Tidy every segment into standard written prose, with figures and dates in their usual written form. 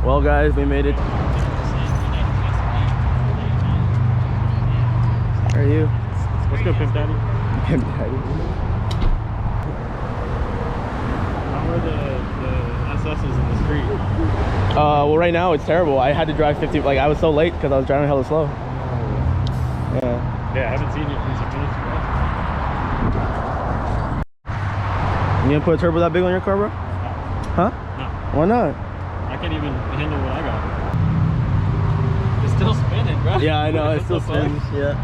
Well, guys, we made it. How are you? What's good, Pimp Daddy? Pimp Daddy. How are the SSs in the street? Well, right now it's terrible. I had to drive 50. Like, I was so late because I was driving hella slow. Yeah. Yeah, I haven't seen you since you finished. You gonna put a turbo that big on your car, bro? Huh? No. Why not? I can't even handle what I got. It's still spinning, bro. Yeah, I know. It still spins. Yeah.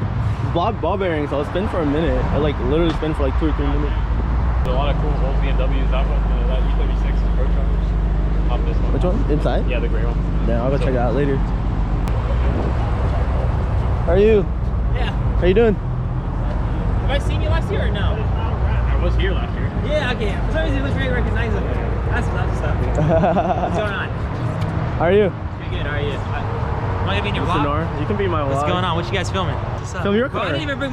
Ball bearings, so it'll spin for a minute. It like literally spin for like 2 or 3 minutes. There's a lot of cool old BMWs. That one, that E36 is Pro Chargers. Off this one. Which one? Inside? Yeah, the gray one. Yeah, I'll go check it out later. How are you? Yeah. How you doing? Have I seen you last year or no? I was here last year. Yeah, okay. For some reason it looks very recognizable. That's what's up. What's going on? How are you? Pretty good, how are you? Am I gonna be in your vlog? Nour. You can be in my vlog. What's going on? What you guys filming? What's up? Film your Bro, car. I didn't even bring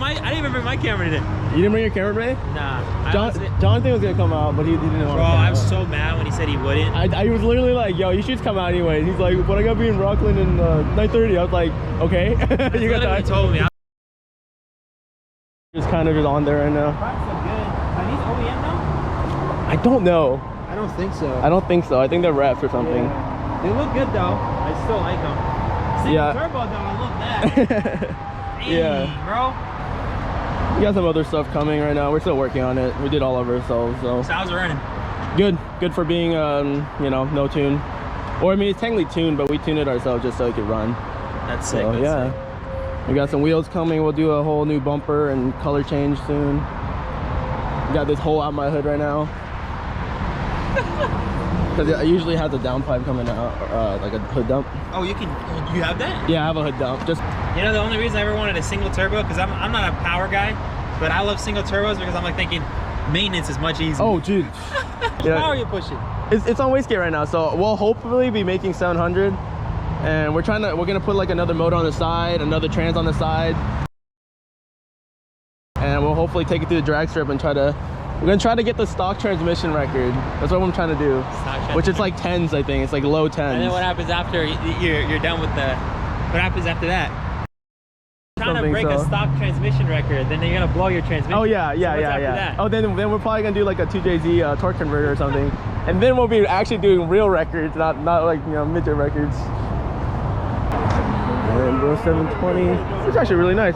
my camera today. You didn't bring your camera today? Nah. Jonathan was gonna come out, but he didn't want to. Bro, I was so mad when he said he wouldn't. I was literally like, yo, you should come out anyway. He's like, but I gotta be in Rockland in 9:30. I was like, okay. You got time. Told me. Just kind of just on there right now. Products look good. Are these OEM though? I don't know. I don't think so. I don't think so. I think they're wraps or something. Yeah. They look good though. I still like them. Yeah. Turbo though, I love that. Yeah. Dang, bro. We got some other stuff coming right now. We're still working on it. We did all of ourselves, so. So how's it running? Good for being, you know, no tune. Or I mean, it's technically tuned, but we tuned it ourselves just so it could run. That's sick. So, that's yeah. sick. We got some wheels coming. We'll do a whole new bumper and color change soon. We got this hole out my hood right now. Because I usually have the downpipe coming out, like a hood dump. Oh, you have that? Yeah, I have a hood dump. Just You know, the only reason I ever wanted a single turbo, because I'm not a power guy, but I love single turbos because I'm like thinking maintenance is much easier. oh, dude. Yeah. How are you pushing? It's on wastegate right now, so we'll hopefully be making 700. And we're gonna put like another motor on the side, another trans on the side, and we'll hopefully take it through the drag strip and we're gonna try to get the stock transmission record. That's what I'm trying to do, which is like 10s, I think. It's like low 10s. And then what happens after you're done with what happens after that? Trying to break a stock transmission record, then you're gonna blow your transmission. Oh yeah. That? Oh, then we're probably gonna do like a 2JZ torque converter or something, and then we'll be actually doing real records, not like, you know, midget records. And bro, 720. It's actually really nice.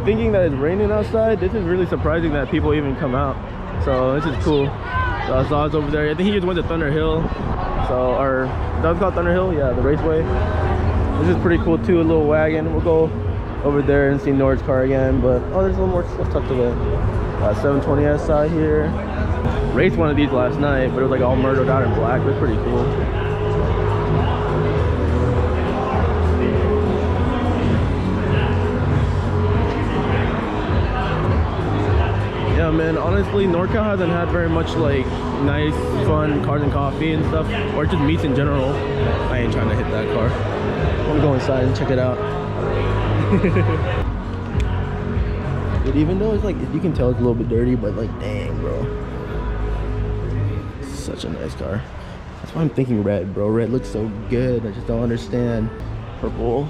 Thinking that it's raining outside, this is really surprising that people even come out. So this is cool. So I saw us over there. I think he just went to Thunder Hill. So, or that was called Thunder Hill? Yeah, the raceway. This is pretty cool too, a little wagon. We'll go over there and see Nour's car again. But oh, there's a little more stuff tucked away. 720 SI here. Raced one of these last night, but it was like all murdered out in black. It was pretty cool. Yeah, man, honestly, NorCal hasn't had very much like nice, fun cars and coffee and stuff, or just meets in general. I ain't trying to hit that car. I'm gonna go inside and check it out. But even though it's like, you can tell it's a little bit dirty, but like, dang, bro. Such a nice car. That's why I'm thinking red, bro. Red looks so good. I just don't understand. Purple.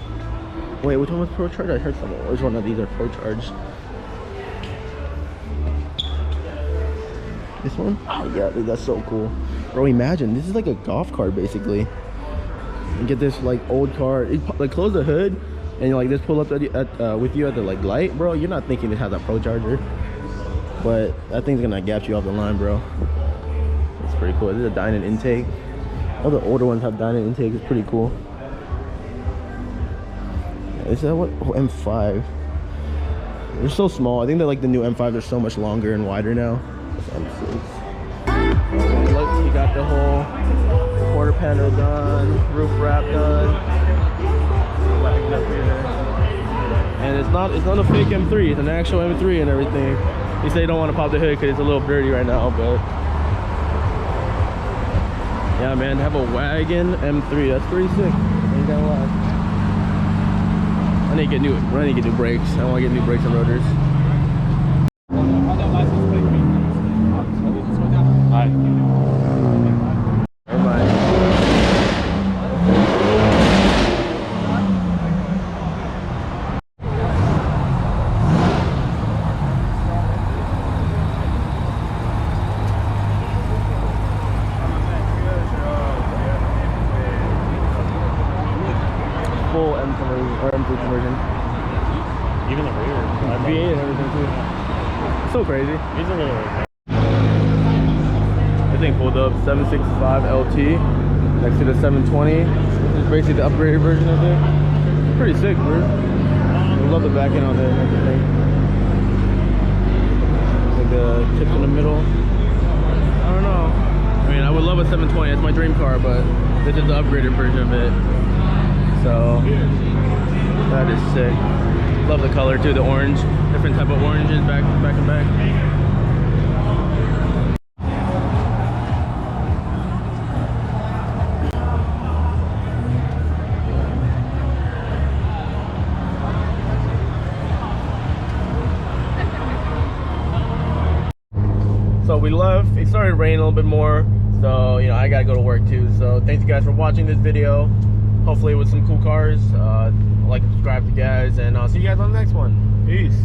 Wait, which one was Pro Charge? I heard someone. Which one of these are Pro Charge? This one? Oh yeah, dude, that's so cool. Bro, imagine, this is like a golf cart basically. And get this like old car, like close the hood, and you like just pull up with you at the like light, bro. You're not thinking it has a Pro Charger, but that thing's gonna gap you off the line, bro. It's pretty cool. This is a Dynon intake. All the older ones have Dynon intake. It's pretty cool. Is that what? Oh, M5. They're so small. I think that like the new M5s are so much longer and wider now. Look, you got the whole quarter panel done, roof wrap done, and it's not a fake M3. It's an actual M3 and everything. You say you don't want to pop the hood because it's a little dirty right now, but yeah, man, have a Wagon M3. That's pretty sick. Ain't gonna lie. I need to get new brakes. I want to get new brakes and rotors. M conversion or M3 conversion. Even the rear. V8 and everything too. So crazy. These are really This thing pulled up 765 LT next to the 720. This is basically the upgraded version of it. Pretty sick, bro. I love the back end on it and everything. Like the tips in the middle. I don't know. I mean, I would love a 720. It's my dream car, but this is the upgraded version of it. So that is sick. Love the color too, the orange. Different type of oranges back and back. So we left. It started raining a little bit more, so you know I gotta go to work too. So thanks you guys for watching this video. Hopefully with some cool cars. Like and subscribe to guys, and I'll see you guys on the next one. Peace.